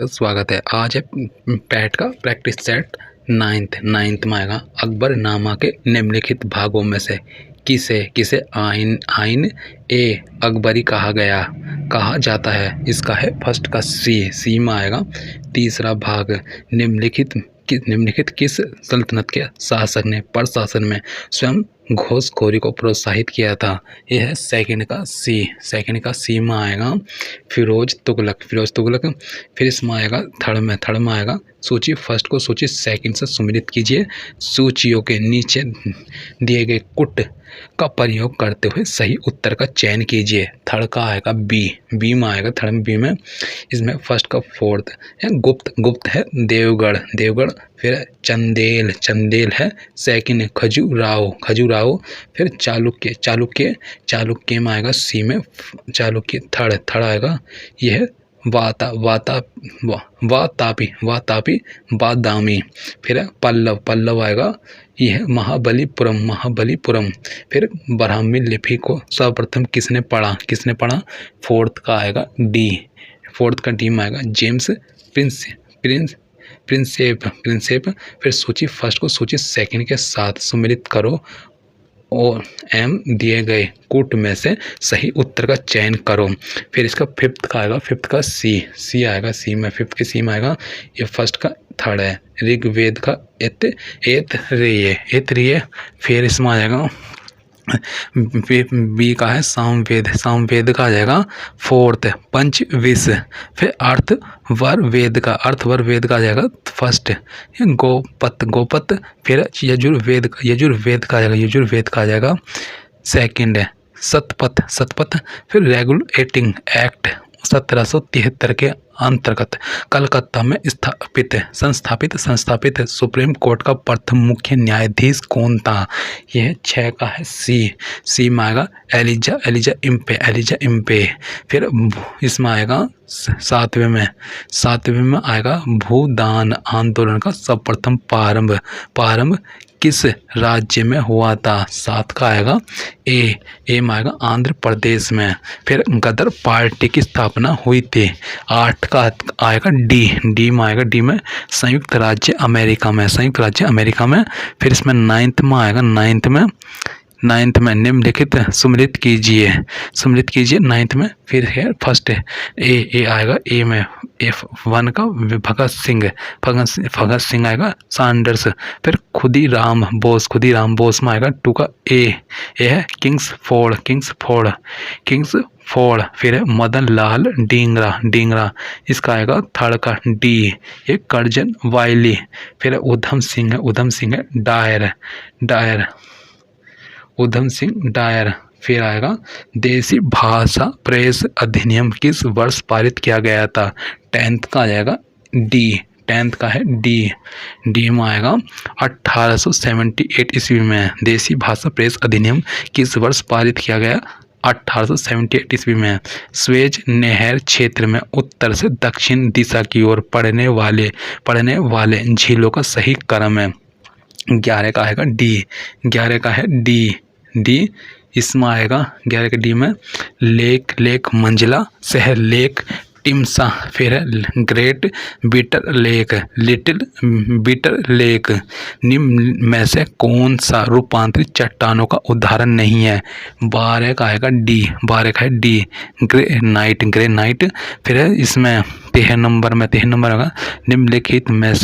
स्वागत है। आज है पैट का प्रैक्टिस सेट नाइन्थ में आएगा। अकबरनामा के निम्नलिखित भागों में से किसे किसे आइन आइन ए अकबरी कहा जाता है। इसका है फर्स्ट का सी में आएगा। तीसरा भाग निम्नलिखित किस सल्तनत के शासक ने प्रशासन में स्वयं घूसखोरी को प्रोत्साहित किया था। यह है सेकंड का सी में आएगा। फिरोज तुगलक। फिर इसमें आएगा थर्ड में आएगा सूची। फर्स्ट को सूची सेकंड से सुमिलित कीजिए। सूचियों के नीचे दिए गए कुट का प्रयोग करते हुए सही उत्तर का चयन कीजिए। थर्ड का आएगा बी में आएगा। थर्ड में बी में इसमें फर्स्ट का फोर्थ है गुप्त है देवगढ़। फिर चंदेल है सेकंड है खजुराहो। फिर चालुक्य में आएगा सी में। चालुक्य थर्ड आएगा। यह है वातापी बादामी। फिर पल्लव आएगा। यह है महाबलीपुरम। फिर ब्राह्मी लिपि को सर्वप्रथम किसने पढ़ा। फोर्थ का आएगा डी में आएगा जेम्स प्रिंसेप। फिर सूची फर्स्ट को सूची सेकंड के साथ सुमिलित करो और एम दिए गए कूट में से सही उत्तर का चयन करो। फिर इसका फिफ्थ का सी आएगा। फिफ्थ में आएगा। ये फर्स्ट का थर्ड है। ऋग्वेद का ऐतरेय। फिर इसमें आ जाएगा बी का है सामवेद का आ जाएगा फोर्थ। पंचविश। फिर अर्थवर वेद का आ जाएगा फर्स्ट। गोपत। फिर यजुर्वेद का आ जाएगा सेकंड है। सतपथ। फिर रेगुलेटिंग एक्ट 1773 के अंतर्गत कलकत्ता में संस्थापित सुप्रीम कोर्ट का प्रथम मुख्य न्यायाधीश कौन था। यह 6 का है सी में आएगा एलिजा इम्पे। फिर इसमें आएगा सातवें में आएगा भूदान आंदोलन का सर्वप्रथम प्रारंभ किस राज्य में हुआ था। 7 का आएगा ए में आएगा आंध्र प्रदेश में। फिर गदर पार्टी की स्थापना हुई थी। 8 का आएगा डी में आएगा। डी में संयुक्त राज्य अमेरिका में। फिर इसमें नाइन्थ में आएगा। नाइन्थ में निम्नलिखित सुमिलित कीजिए नाइन्थ में। फिर है फर्स्ट है ए आएगा। ए में F1 का भगत सिंह आएगा सैंडर्स। फिर खुदीराम बोस में आएगा। 2 का ए है किंग्स फोर्ड। फिर है मदन लाल डींगरा। इसका आएगा थर्ड का डी। ये कर्जन वाइली। फिर उधम सिंह है डायर। फिर आएगा देसी भाषा प्रेस अधिनियम किस वर्ष पारित किया गया था। 10th का आ जाएगा डी में आएगा 1878 ईस्वी में। देसी भाषा प्रेस अधिनियम किस वर्ष पारित किया गया। 1878 ईस्वी में। स्वेज नहर क्षेत्र में उत्तर से दक्षिण दिशा की ओर पड़ने वाले झीलों का सही क्रम है। 11 का आएगा डी। इसमें आएगा 11 के डी में लेक मंजिला शहर लेक टिम्सा। फिर है great bitter lake little bitter lake. निम्न में से कौन सा रूपांतरित चट्टानों का उदाहरण नहीं है। 12 का आएगा डी ग्रेनाइट। फिर है इसमें 13 नंबर होगा निम्नलिखित में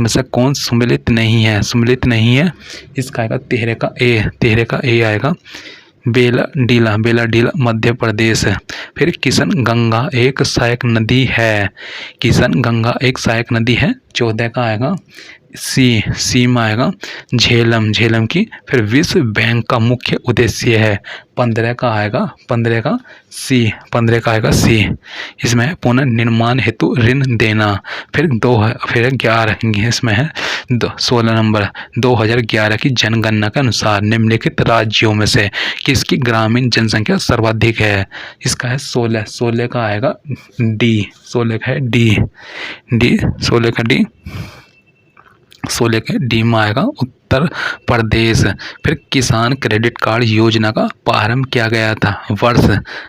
से कौन सुमिलित नहीं है। इसका आएगा 13 का ए आएगा बेला डीला मध्य प्रदेश। फिर किशन गंगा एक सहायक नदी है। 14 का आएगा सी में आएगा झेलम की। फिर विश्व बैंक का मुख्य उद्देश्य है। 15 का आएगा सी। इसमें पुनर्निर्माण हेतु ऋण देना। फिर 11 इसमें है 16 नंबर 2011 की जनगणना के अनुसार निम्नलिखित राज्यों में से किसकी ग्रामीण जनसंख्या सर्वाधिक है। इसका है 16 का आएगा डी। 16 के डी में आएगा उत्तर प्रदेश। फिर किसान क्रेडिट कार्ड योजना का प्रारंभ किया गया था। वर्ष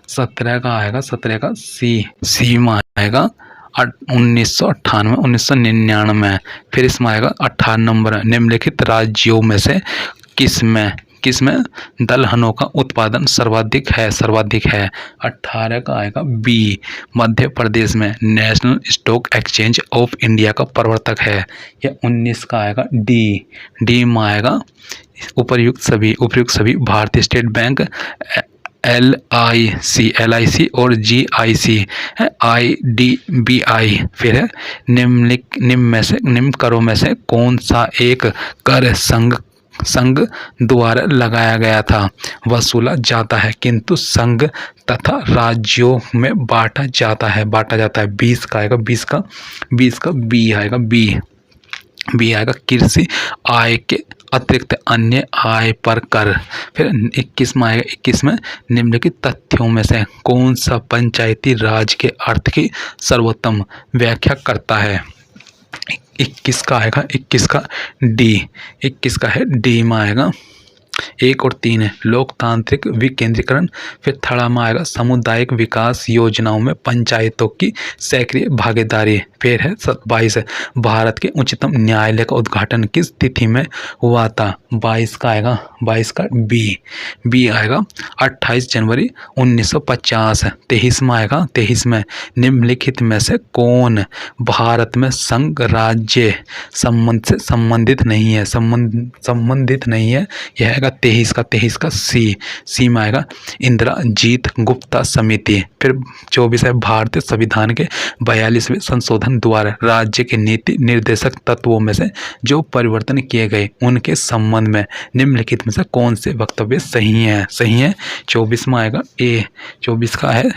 17 का आएगा सी में आएगा 1998, 1999। फिर इसमें आएगा 18 नंबर, निम्नलिखित राज्यों में से किसमें दलहनों का उत्पादन सर्वाधिक है। 18 का आएगा बी, मध्य प्रदेश में national stock exchange of India का प्रवर्तक है। या 19 का आएगा डी में आएगा उपर्युक्त सभी भारतीय स्टेट बैंक, LIC और GIC, IDBI। फिर है निम्न करों में से कौन सा एक कर संघ द्वारा लगाया गया था, वसूला जाता है, किंतु संघ तथा राज्यों में बांटा जाता है। 20 का आएगा 20 का बी आएगा बी आएगा कृषि आय के अतिरिक्त अन्य आय पर कर। फिर 21 में आएगा 21 में निम्नलिखित तथ्यों में से कौन सा पंचायती राज के अर्थ की सर्वोत्तम व्याख्या करता है। 21 का आएगा 21 का डी में आएगा 1 और 3 है लोकतांत्रिक विकेंद्रीकरण। फिर थर्ड में आएगा सामुदायिक विकास योजनाओं में पंचायतों की सक्रिय भागीदारी। फिर है 22 है भारत के उच्चतम न्यायालय का उद्घाटन किस तिथि में हुआ था। 22 का आएगा बी आएगा 28 जनवरी 1950। 23 में आएगा 23 में निम्नलिखित में से कौन भारत में संघ राज्य संबंध से संबंधित नहीं है। यह आएगा 23 का सी में आएगा इंदिराजीत गुप्ता समिति। फिर 24 है भारतीय संविधान के 42वें संशोधन द्वारा राज्य के नीति निर्देशक तत्वों में से जो परिवर्तन किए गए उनके संबंध में निम्नलिखित में से कौन से वक्तव्य सही है। 24 में आएगा 24 का है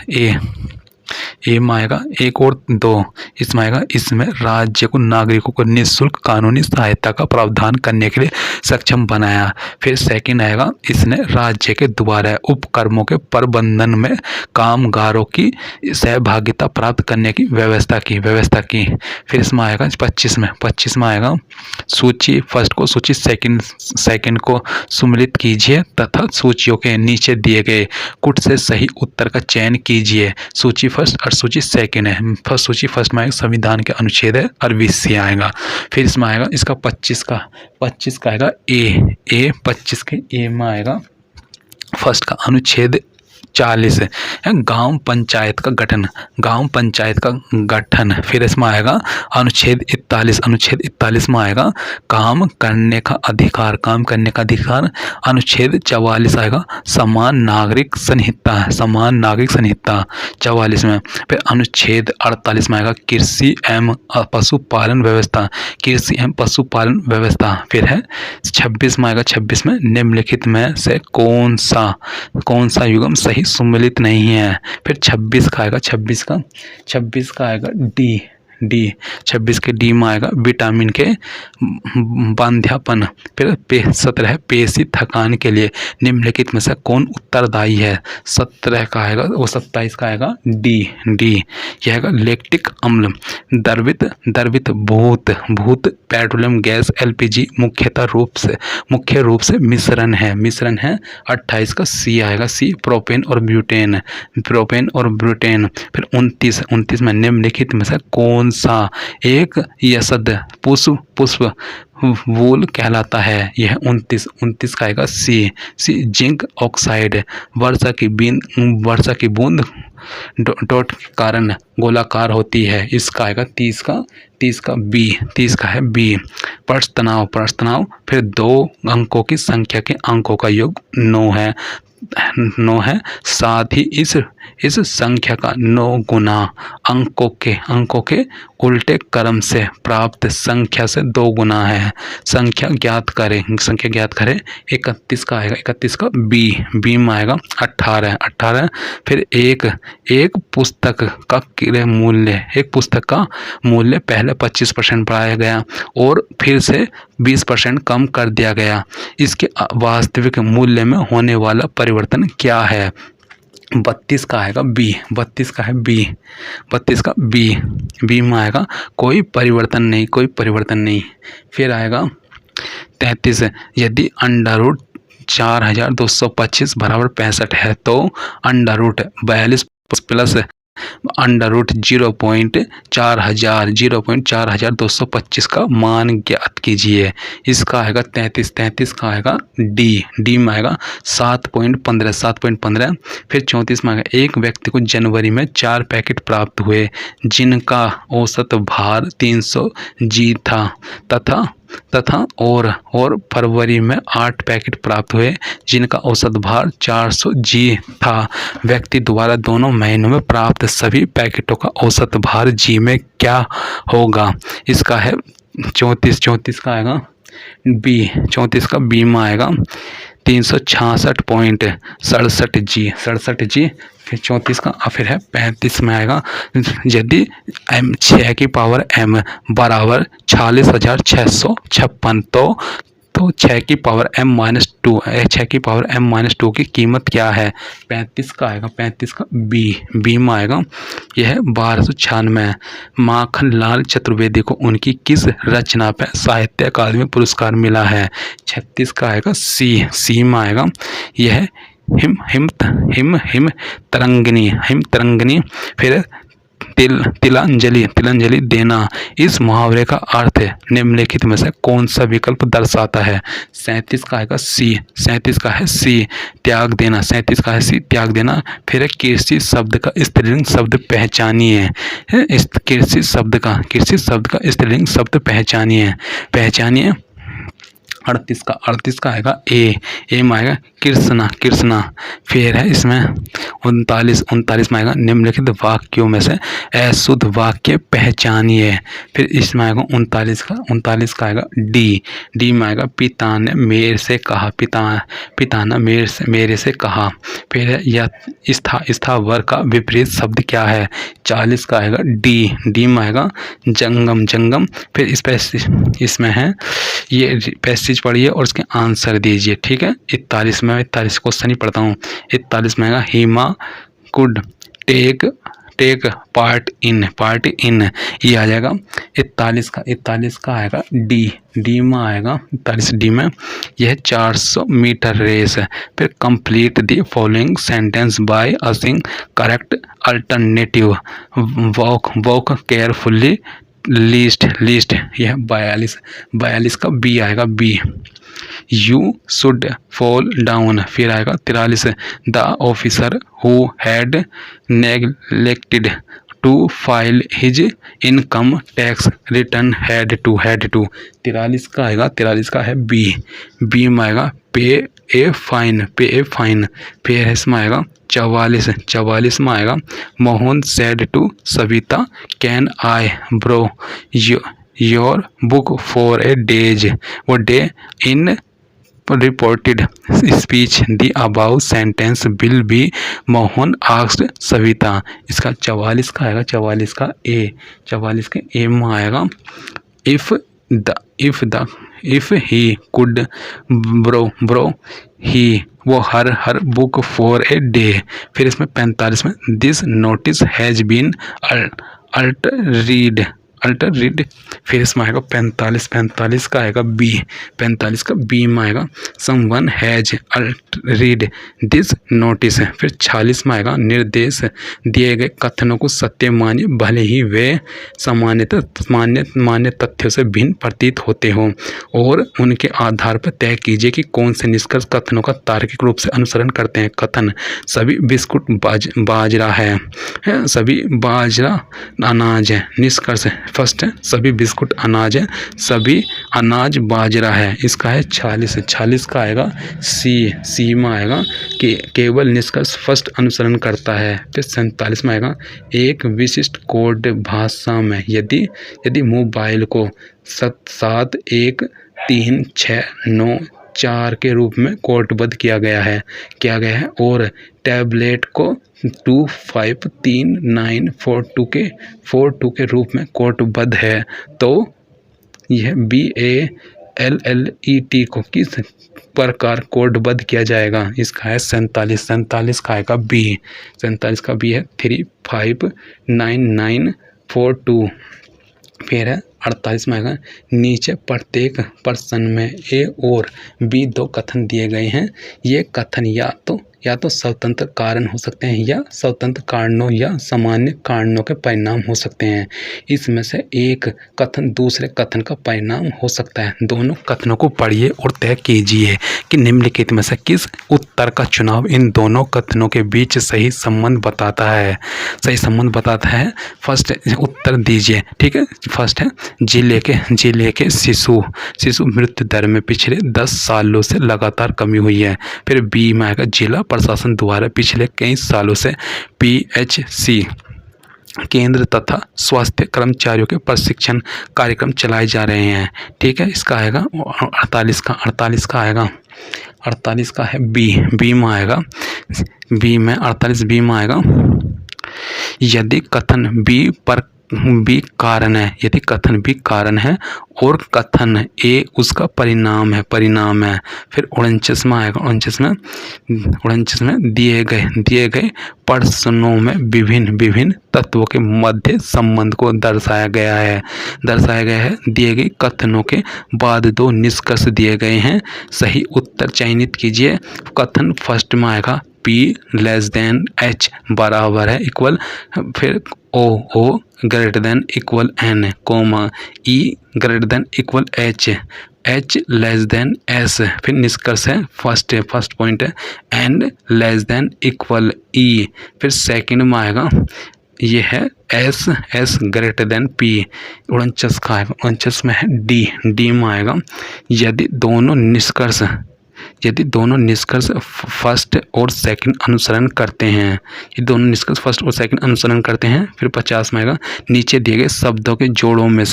ए में आएगा 1 और 2। इसमें आएगा इसमें राज्य को नागरिकों को निःशुल्क कानूनी सहायता का प्रावधान करने के लिए सक्षम बनाया। फिर सेकंड आएगा इसने राज्य के द्वारा उपक्रमों के प्रबंधन में कामगारों की सहभागिता प्राप्त करने की व्यवस्था की। फिर इसमें आएगा 25 में आएगा सूची फर्स्ट को सूची सेकंड को सम्मिलित कीजिए तथा सूचियों के नीचे दिए गए कुछ से सही उत्तर का चयन कीजिए। सूची फर्स्ट और सूची सेकंड है। सूची फर्स्ट में आएगा संविधान के अनुच्छेद है 28 आएगा। फिर इसमें आएगा इसका 25 का आएगा ए 25 के ए में आएगा फर्स्ट का अनुच्छेद 40 है गांव पंचायत का गठन। फिर इसमें आएगा अनुच्छेद 41 में आएगा काम करने का अधिकार। अनुच्छेद 44 आएगा समान नागरिक संहिता 44 में। फिर अनुच्छेद 48 में आएगा कृषि एवं पशुपालन व्यवस्था। फिर है 26 में आएगा 26 में निम्नलिखित में से कौन सा युग्म सही सम्मिलित नहीं है। फिर 26 का आएगा डी 26 के डी में आएगा विटामिन के बांध्यापन। फिर 17 पेशी थकान के लिए निम्नलिखित में से कौन उत्तरदायी है। 27 का आएगा डी यह आएगा लैक्टिक अम्ल। द्रवित भूत पेट्रोलियम गैस LPG मुख्य रूप से मिश्रण है। 28 का सी आएगा प्रोपेन और ब्यूटेन। फिर 29 में निम्नलिखित में से कौन सा एक यसद पुष्प वूल कहलाता है। यह 29 का आएगा सी जिंक ऑक्साइड। वर्षा की बूंद डॉट के कारण गोलाकार होती है। इसका आएगा 30 का है बी। प्रश्न तनाव। फिर 2 अंकों की संख्या के अंकों का योग 9 है। साथ ही इस संख्या का 9 गुना अंकों के उल्टे क्रम से प्राप्त संख्या से 2 गुना है। संख्या ज्ञात करें। 31 का आएगा 31 का बी में आएगा 18। फिर एक पुस्तक का मूल्य पहले 25% बढ़ाया गया और फिर से 20% कम कर दिया गया। इसके वास्तविक मूल्य में होने वाला परिवर्तन क्या है। 32 का आएगा बी 32 का बी में आएगा कोई परिवर्तन नहीं। फिर आएगा 33 यदि अंडर 4225 बराबर 65 है तो अंडर 42 प्लस 0.4225 का मान ज्ञात कीजिए। इसका आएगा 33 का आएगा डी में आएगा 7.15। फिर 34 में आएगा एक व्यक्ति को जनवरी में 4 पैकेट प्राप्त हुए जिनका औसत भार 300 जी था तथा और फरवरी में 8 पैकेट प्राप्त हुए जिनका औसत भार 400 जी था। व्यक्ति द्वारा दोनों महीनों में प्राप्त सभी पैकेटों का औसत भार जी में क्या होगा। इसका है 34 का आएगा बी। 34 का बी में आएगा 366.67 जी। फिर 34 का फिर है 35 में आएगा यदि m 6 की पावर m बराबर 46,656 तो 6 की पावर m-2 की कीमत क्या है। 35 का आएगा 35 का बी में आएगा यह है 1296। माखनलाल चतुर्वेदी को उनकी किस रचना पर साहित्य अकादमी पुरस्कार मिला है। 36 का आएगा सी में आएगा यह है हिम तरंगिणी। फिर तिलांजलि देना इस मुहावरे का अर्थ निम्नलिखित में से कौन सा विकल्प दर्शाता है। 37 का आएगा सी। 37 का है सी त्याग देना। 37 का है सी त्याग देना। फिर कृषि शब्द का स्त्रीलिंग शब्द पहचानिए। कृषि शब्द का स्त्रीलिंग शब्द पहचानिए। 38 का आएगा ए में आएगा कृष्णा। फिर है इसमें 39 में आएगा निम्नलिखित वाक्यों में से अशुद्ध वाक्य पहचानिए। फिर इसमें आएगा 39 का आएगा डी में आएगा पिता ने मेरे से कहा। पिता ने मेरे से कहा। फिर है या स्थावर का विपरीत शब्द क्या है। 40 का आएगा डी में आएगा जंगम। फिर इसमें है ये पैसेज पढ़िए और उसके आंसर दीजिए। ठीक है 41 में 41 क्वेश्चन ही पढ़ता हूँ। 41 में आएगा हिमा कुड टेक पार्ट इन ये आ जाएगा। 41 का आएगा डी में आएगा 41 डी में यह 400 मीटर रेस है। फिर complete the following sentence by using correct alternative walk carefully lest यह 42 का बी आएगा B. You should fall down. फिर आएगा 43 the officer who had neglected to file his income tax return had to 43 का आएगा 43 का है बी में आएगा पे ए फाइन। फिर इसमें आएगा 44 में आएगा Mohan said to Savita can I borrow your book for a days वो डे in reported speech the above sentence will be Mohan asked Savita. इसका 44 का आएगा 44 का ए में आएगा if he could borrow he वो her book for a day. फिर इसमें 45 में this notice has been altered. फिर इसमें आएगा 45 का आएगा बी। 45 का बी में आएगा someone has read this notice. फिर 46 में आएगा निर्देश दिए गए कथनों को सत्य मानिए भले ही वे मान्य तथ्यों से भिन्न प्रतीत होते हों और उनके आधार पर तय कीजिए कि कौन से निष्कर्ष कथनों का तार्किक रूप से अनुसरण करते हैं। कथन सभी बिस्कुट बाजरा है सभी बाजरा अनाज है। निष्कर्ष फर्स्ट है सभी बिस्कुट अनाज है सभी अनाज बाजरा है। इसका है 46 का आएगा सी में आएगा कि केवल निष्कर्ष फर्स्ट अनुसरण करता है। फिर 47 में आएगा एक विशिष्ट कोड भाषा में यदि मोबाइल को 71369 के रूप में कोडबद्ध किया गया है और टैबलेट को 253942 के रूप में कोडबद्ध है तो यह BALLET को किस प्रकार कोडबद्ध किया जाएगा। इसका है 47 का आएगा बी। 47 का बी है 359942। फिर है 48 में आएगा नीचे प्रत्येक प्रश्न में ए और बी 2 कथन दिए गए हैं। ये कथन या तो स्वतंत्र कारण हो सकते हैं या स्वतंत्र कारणों या सामान्य कारणों के परिणाम हो सकते हैं। इसमें से एक कथन दूसरे कथन का परिणाम हो सकता है। दोनों कथनों को पढ़िए और तय कीजिए कि निम्नलिखित में से किस उत्तर का चुनाव इन दोनों कथनों के बीच सही संबंध बताता है। सही संबंध बताता है। फर्स्ट उत्तर दीजिए, ठीक है। फर्स्ट है जिले के शिशु मृत्यु दर में पिछले 10 सालों से लगातार कमी हुई है। फिर बी में आएगा जिला प्रशासन द्वारा पिछले कई सालों से PHC केंद्र तथा स्वास्थ्य कर्मचारियों के प्रशिक्षण कार्यक्रम चलाए जा रहे हैं, ठीक है। इसका आएगा 48 का आएगा 48 का है बी में आएगा बी में 48 बी में आएगा यदि कथन बी कारण है, यदि कथन बी कारण है और कथन ए उसका परिणाम है। फिर 49 में आएगा 49 में दिए गए प्रश्नों में विभिन्न तत्वों के मध्य संबंध को दर्शाया गया है। दिए गए कथनों के बाद 2 निष्कर्ष दिए गए हैं। सही उत्तर चयनित कीजिए। कथन फर्स्ट में आएगा P<H बराबर है इक्वल, फिर O greater than equal N, E greater than equal H less than S। फिर निष्कर्ष है फर्स्ट पॉइंट है N less than equal E। फिर सेकंड में आएगा ये है S ग्रेटर देन P। 49 का आएगा 49 में है D में आएगा यदि दोनों निष्कर्ष फर्स्ट और सेकंड अनुसरण करते हैं। ये दोनों निष्कर्ष फर्स्ट और सेकंड अनुसरण करते हैं। फिर 50 में आएगा नीचे दिए गए शब्दों के जोड़ों में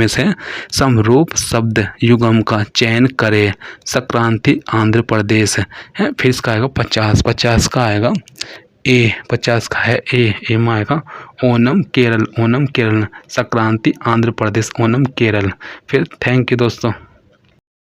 से समरूप शब्द युग्म का चयन करें। संक्रांति आंध्र प्रदेश है। फिर इसका आएगा 50 का आएगा 50 का है ए में आएगा ओनम केरल। संक्रांति आंध्र प्रदेश, ओनम केरल। फिर थैंक यू दोस्तों।